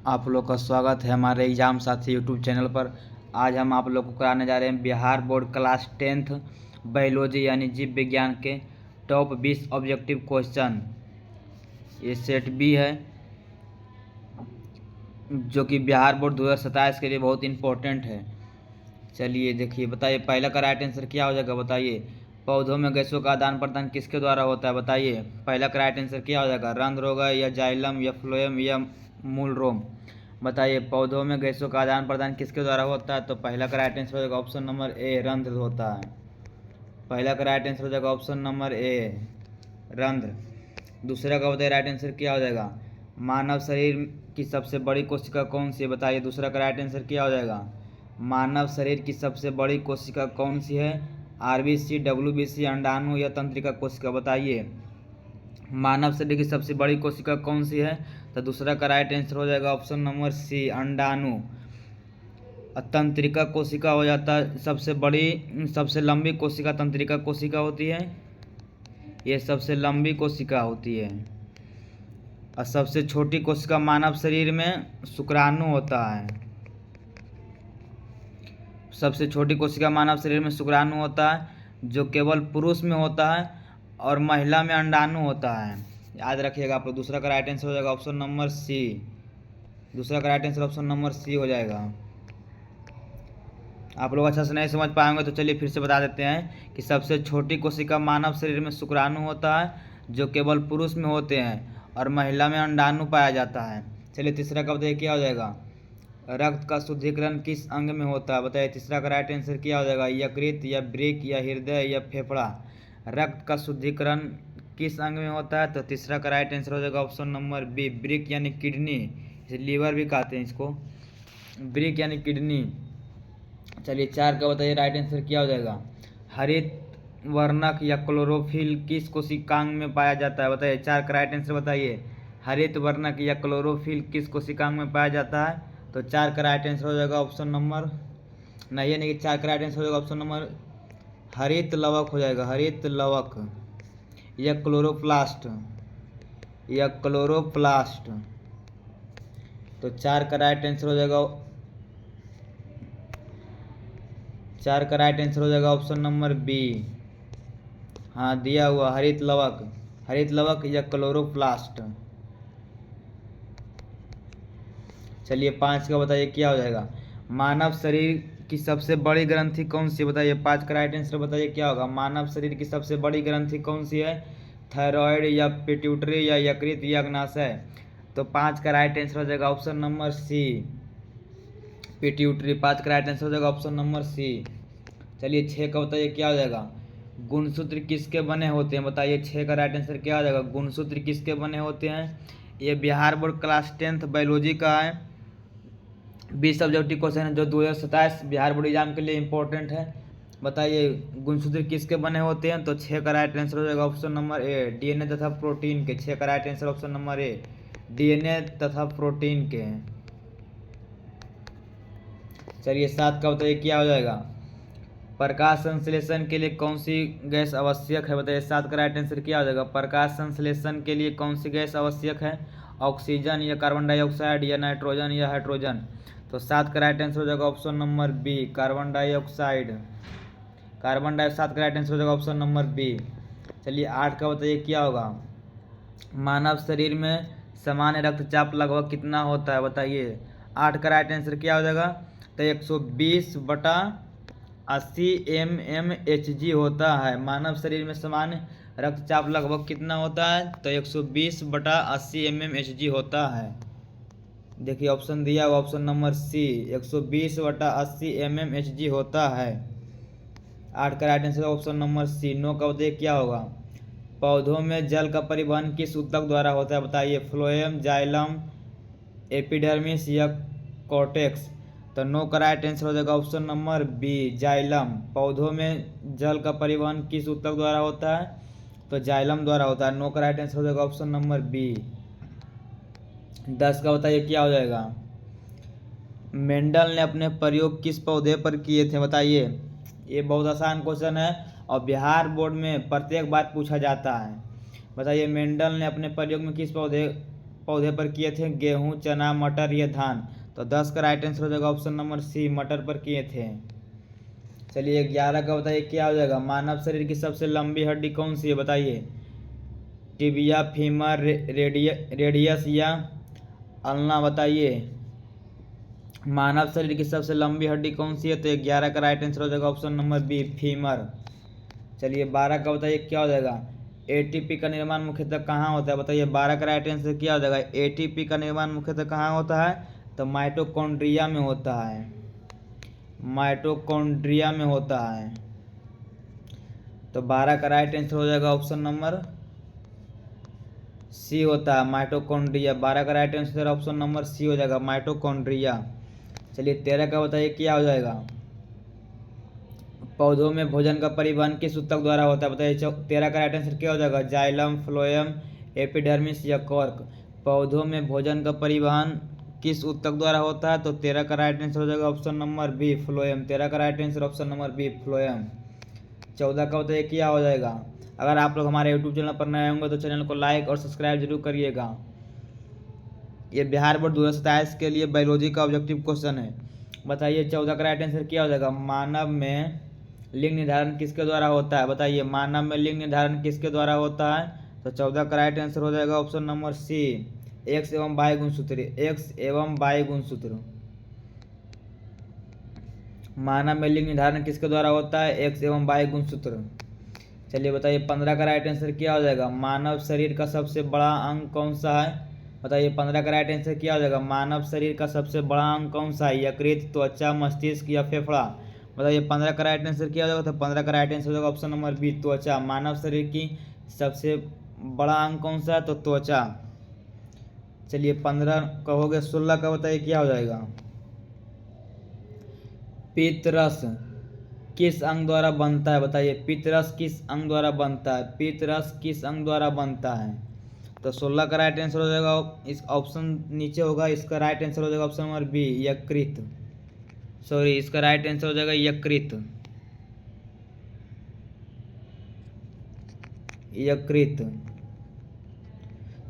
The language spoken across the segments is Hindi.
आप लोग का स्वागत है हमारे एग्ज़ाम साथी यूट्यूब चैनल पर। आज हम आप लोग को कराने जा रहे हैं Bihar board class 10th biology यानी जीव विज्ञान के टॉप 20 ऑब्जेक्टिव क्वेश्चन। ये सेट बी है जो कि बिहार बोर्ड 2027 के लिए बहुत इम्पोर्टेंट है। चलिए देखिए, बताइए पहला का राइट आंसर क्या हो जाएगा। बताइए पौधों में गैसों का आदान प्रदान किसके द्वारा होता है। बताइए पहला का राइट आंसर क्या हो जाएगा। रंध्र होगा या जाइलम या फ्लोएम या मूलरोम। बताइए पौधों में गैसों का आदान प्रदान किसके द्वारा होता है। तो पहला का राइट आंसर हो जाएगा ऑप्शन नंबर ए, रंध्र होता है। पहला का राइट आंसर हो जाएगा ऑप्शन नंबर ए, रंध्र। दूसरा का बताइए राइट आंसर क्या हो जाएगा। मानव शरीर की सबसे बड़ी कोशिका कौन सी है। बताइए दूसरा का राइट आंसर क्या हो जाएगा। मानव शरीर की सबसे बड़ी कोशिका कौन सी है। आरबीसी, डब्ल्यूबीसी, अंडाणु या तंत्रिका कोशिका। बताइए मानव शरीर की सबसे बड़ी कोशिका कौन सी है। तो दूसरा का राइट आंसर हो जाएगा ऑप्शन नंबर सी, अंडाणु। तंत्रिका कोशिका हो जाता है सबसे बड़ी, सबसे लंबी कोशिका तंत्रिका कोशिका होती है। ये सबसे लंबी कोशिका होती है। और सबसे छोटी कोशिका मानव शरीर में शुक्राणु होता है। सबसे छोटी कोशिका मानव शरीर में शुक्राणु होता है, जो केवल पुरुष में होता है, और महिला में अंडाणु होता है। याद रखिएगा आप लोग। दूसरा का राइट आंसर हो जाएगा ऑप्शन नंबर सी। दूसरा का right answer option number C हो जाएगा। आप लोग अच्छा से नहीं समझ पाएंगे तो चलिए फिर से बता देते हैं कि सबसे छोटी कोशिका मानव शरीर में शुक्राणु होता है, जो केवल पुरुष में होते हैं, और महिला में अंडाणु पाया जाता है। चलिए तीसरा का बताइए क्या हो जाएगा। रक्त का शुद्धिकरण किस अंग में होता है। बताइए तीसरा का राइट आंसर क्या हो जाएगा। यकृत या वृक्क या हृदय या फेफड़ा। रक्त का शुद्धिकरण किस अंग में होता है। तो तीसरा का राइट आंसर हो जाएगा ऑप्शन नंबर बी, वृक्क यानी किडनी। इसे लीवर भी कहते हैं इसको, वृक्क यानी किडनी। चलिए चार का बताइए राइट आंसर क्या हो जाएगा। हरित वर्णक या क्लोरोफिल किस कोशिकांग में पाया जाता है। बताइए चार का राइट आंसर बताइए। हरित वर्णक या क्लोरोफिल किस कोशिकांग में पाया जाता है। तो चार का राइट आंसर हो जाएगा ऑप्शन नंबर, नहीं ये नहीं, चार का राइट आंसर हो जाएगा ऑप्शन नंबर हरित लवक हो जाएगा। हरित लवक या क्लोरोप्लास्ट, या क्लोरोप्लास्ट। तो चार का राइट आंसर हो जाएगा, चार का राइट आंसर हो जाएगा ऑप्शन नंबर बी। हाँ दिया हुआ हरित लवक, हरित लवक या क्लोरोप्लास्ट। चलिए पाँच का बताइए क्या हो जाएगा। मानव शरीर की सबसे बड़ी ग्रंथि कौन सी। बताइए पाँच का राइट आंसर बताइए क्या होगा। मानव शरीर की सबसे बड़ी ग्रंथि कौन सी है। थायराइड या पिट्यूटरी या यकृत या अग्नाशय। तो पाँच का राइट आंसर हो जाएगा ऑप्शन नंबर सी, पिट्यूटरी। पाँच का राइट आंसर हो जाएगा ऑप्शन नंबर सी। चलिए छः का बताइए क्या हो जाएगा। गुणसूत्र किसके बने होते हैं। बताइए छः का राइट आंसर क्या हो जाएगा। गुणसूत्र किसके बने होते हैं। ये Bihar board class 10th biology का है 20 ऑब्जेक्टिव क्वेश्चन है, जो 2027 बिहार बोर्ड एग्जाम के लिए इम्पोर्टेंट है। बताइए गुणसूत्र किसके बने होते हैं। तो छः का राइट आंसर हो जाएगा ऑप्शन नंबर ए, डीएनए तथा प्रोटीन के। छः का right answer option number A, DNA तथा प्रोटीन के। चलिए सात का बताइए क्या हो जाएगा। प्रकाश संश्लेषण के लिए कौन सी गैस आवश्यक है। बताइए सात का राइट आंसर क्या हो जाएगा। प्रकाश संश्लेषण के लिए कौन सी गैस आवश्यक है। ऑक्सीजन या कार्बन डाइऑक्साइड या नाइट्रोजन या हाइड्रोजन। तो सात का राइट आंसर हो जाएगा option number B, carbon dioxide. Carbon dioxide सात का राइट आंसर हो जाएगा ऑप्शन नंबर बी। चलिए आठ का बताइए क्या होगा। मानव शरीर में सामान्य रक्तचाप लगभग कितना होता है। बताइए आठ का राइट आंसर क्या हो जाएगा। तो 120/80 mmHg होता है। मानव शरीर में सामान्य रक्तचाप लगभग कितना होता है। तो 120/80 mmHg होता है। देखिए ऑप्शन दिया हुआ ऑप्शन नंबर सी, 120/80 mmHg होता है। आठ का right answer option number C. नौ का बताइए क्या होगा। पौधों में जल का परिवहन किस ऊतक द्वारा होता है। बताइए फ्लोएम, जाइलम, एपिडर्मिस या कॉर्टेक्स। तो नौ का राइट आंसर हो जाएगा ऑप्शन नंबर बी, जाइलम। पौधों में जल का परिवहन किस ऊतक द्वारा होता है। तो जाइलम द्वारा होता है। नौ का राइट आंसर हो जाएगा ऑप्शन नंबर बी। 10 का बताइए क्या हो जाएगा। मेंडल ने अपने प्रयोग किस पौधे पर किए थे। बताइए ये बहुत आसान क्वेश्चन है और बिहार बोर्ड में प्रत्येक बार पूछा जाता है। बताइए मेंडल ने अपने प्रयोग में किस पौधे पौधे पर किए थे? गेहूं, चना, मटर या धान? तो 10 का राइट आंसर हो जाएगा ऑप्शन नंबर सी, मटर पर किए थे। चलिए 11 का बताइए क्या हो जाएगा? मानव शरीर की सबसे लंबी हड्डी कौन सी है बताइए? टिबिया, फीमर, रेडियस या अल्ना? बताइए मानव शरीर की सबसे लंबी हड्डी कौन सी है? तो 11 का राइट आंसर हो जाएगा ऑप्शन नंबर बी, फीमर। चलिए 12 का बताइए क्या हो जाएगा? एटीपी का निर्माण मुख्यतः कहाँ होता है? बताइए 12 का राइट आंसर क्या हो जाएगा? एटीपी का निर्माण मुख्यतः कहाँ होता है? तो माइटोकॉन्ड्रिया में होता है, माइटोकॉन्ड्रिया में होता है। तो 12 का राइट आंसर हो जाएगा ऑप्शन नंबर सी होता है, माइटोकॉन्ड्रिया। 12 का right answer option number C हो जाएगा, माइटोकॉन्ड्रिया। चलिए 13 का बताइए क्या हो जाएगा? पौधों में भोजन का परिवहन किस ऊतक द्वारा होता है? बताइए 13 का राइट आंसर क्या हो जाएगा? जाइलम, फ्लोएम, एपिडर्मिस या कॉर्क? पौधों में भोजन का परिवहन किस ऊतक द्वारा होता है? तो 13 का राइट आंसर हो जाएगा ऑप्शन नंबर बी, फ्लोएम। 13 का right answer option number B, phloem. 14 का बताइए क्या हो जाएगा? अगर आप लोग हमारे यूट्यूब चैनल पर नए होंगे तो चैनल को लाइक और सब्सक्राइब जरूर करिएगा। ये बिहार बोर्ड 2027 के लिए बायोलॉजी का ऑब्जेक्टिव क्वेश्चन है। बताइए 14 का राइट आंसर क्या हो जाएगा? मानव में लिंग निर्धारण किसके द्वारा होता है? बताइए मानव में लिंग निर्धारण किसके द्वारा होता है? तो 14 का राइट आंसर हो जाएगा ऑप्शन नंबर सी, एक्स एवं वाई गुणसूत्र। एक्स एवं वाई गुणसूत्र। मानव में लिंग निर्धारण किसके द्वारा होता है? एक्स एवं वाई गुणसूत्र। चलिए बताइए 15 का राइट आंसर क्या हो जाएगा? मानव शरीर का सबसे बड़ा अंग कौन सा है? बताइए 15 का राइट आंसर क्या हो जाएगा? मानव शरीर का सबसे बड़ा अंग कौन सा है? यकृत, त्वचा, मस्तिष्क या फेफड़ा? बताइए 15 का राइट आंसर क्या हो जाएगा? तो 15 का राइट आंसर हो जाएगा ऑप्शन नंबर बी, त्वचा। मानव शरीर की सबसे बड़ा अंग कौन सा है? तो त्वचा। चलिए 15 का हो गया। 16 का बताइए क्या हो जाएगा? पित्तरस किस अंग द्वारा बनता है? बताइए पित्तरस किस अंग द्वारा बनता है? पित्तरस किस अंग द्वारा बनता है? तो 16 का राइट आंसर हो जाएगा, इस ऑप्शन नीचे होगा, इसका राइट आंसर हो जाएगा ऑप्शन नंबर बी, यकृत। सॉरी, इसका राइट आंसर हो जाएगा यकृत, यकृत।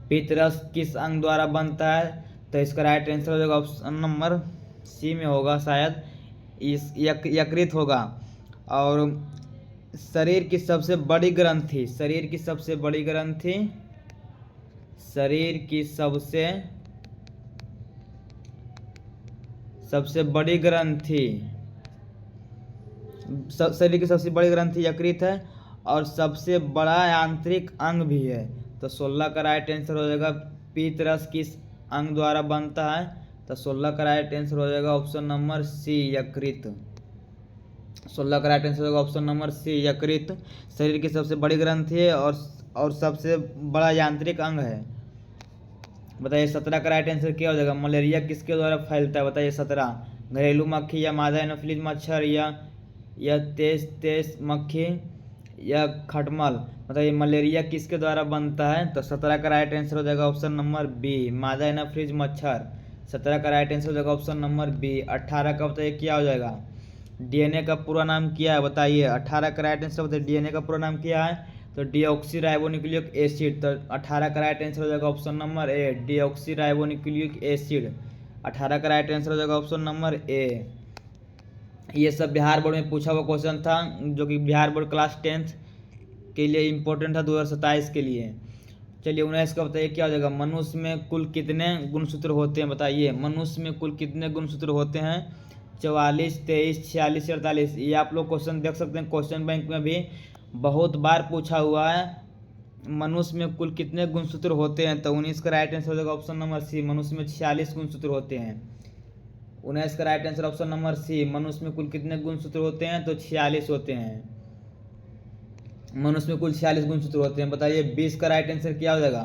पित्तरस किस अंग द्वारा बनता है? तो इसका राइट आंसर हो जाएगा ऑप्शन नंबर सी में होगा शायद, इस यकृत होगा। और शरीर की सबसे बड़ी ग्रंथि, शरीर की सबसे बड़ी ग्रंथि, शरीर की सबसे बड़ी ग्रंथि, शरीर की सबसे बड़ी ग्रंथि यकृत है और सबसे बड़ा आंतरिक अंग भी है। तो 16 का राइट आंसर हो जाएगा पित्तरस किस अंग द्वारा बनता है? तो 16 का राइट आंसर हो जाएगा ऑप्शन नंबर सी, यकृत। 16 का राइट आंसर हो जाएगा ऑप्शन नंबर सी, यकृत। शरीर की सबसे बड़ी ग्रंथि है और सबसे बड़ा यांत्रिक अंग है। बताइए 17 का राइट आंसर क्या हो जाएगा? मलेरिया किसके द्वारा फैलता है? बताइए 17, घरेलू मक्खी या मादा एनोफिलीज मच्छर या तेज मक्खी या खटमल? बताइए मलेरिया किसके द्वारा बनता है? तो 17 का राइट आंसर हो जाएगा ऑप्शन नंबर बी, मादा एनोफिलीज मच्छर। 17 का राइट आंसर हो जाएगा ऑप्शन नंबर बी। 18 का बताइए क्या हो जाएगा? डीएनए का पूरा नाम क्या है? बताइए 18 का राइट आंसर बताइए, डीएनए का पूरा नाम क्या है? तो डीऑक्सी राइबोन्यूक्लिक एसिड। तो 18 का राइट आंसर हो जाएगा option number A, deoxy ribonucleic acid. 18 का राइट आंसर हो जाएगा ऑप्शन नंबर ए। ये सब बिहार बोर्ड में पूछा हुआ क्वेश्चन था, जो कि बिहार बोर्ड क्लास 10th के लिए इम्पोर्टेंट था 2027 के लिए। चलिए 19 का बताइए क्या हो जाएगा? मनुष्य में कुल कितने गुणसूत्र होते हैं? बताइए मनुष्य में कुल कितने गुणसूत्र होते हैं? 44, 23, 46, 48? ये आप लोग क्वेश्चन देख सकते हैं, क्वेश्चन बैंक में भी बहुत बार पूछा हुआ है, मनुष्य में कुल कितने गुणसूत्र होते हैं? तो 19 का राइट आंसर हो जाएगा ऑप्शन नंबर सी, मनुष्य में 46 गुणसूत्र होते हैं। 19 का right answer option number C, मनुष्य में कुल कितने गुणसूत्र होते हैं? तो 46 होते हैं, मनुष्य में कुल 46 गुणसूत्र होते हैं। बताइए 20 का राइट आंसर क्या हो जाएगा?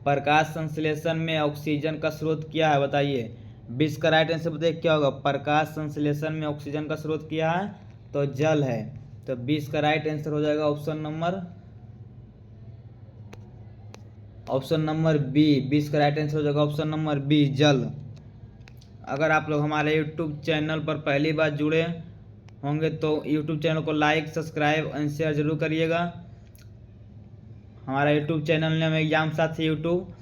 प्रकाश संश्लेषण में ऑक्सीजन का स्रोत क्या है? बताइए 20 का राइट आंसर बताइए क्या होगा? प्रकाश संश्लेषण में ऑक्सीजन का स्रोत क्या है? तो जल है। तो 20 का राइट आंसर हो जाएगा ऑप्शन नंबर बी। 20 का राइट आंसर हो जाएगा ऑप्शन नंबर बी, जल। अगर आप लोग हमारे यूट्यूब चैनल पर पहली बार जुड़े होंगे तो यूट्यूब चैनल को लाइक, सब्सक्राइब एंड शेयर जरूर करिएगा। हमारा यूट्यूब चैनल नेम है एग्जाम साथी यूट्यूब।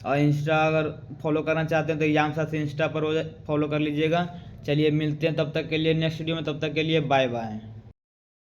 और इंस्टा अगर फॉलो करना चाहते हैं तो एग्जाम साथ इंस्टा पर फॉलो कर लीजिएगा। चलिए मिलते हैं तब तक के लिए नेक्स्ट वीडियो में, तब तक के लिए बाय बाय।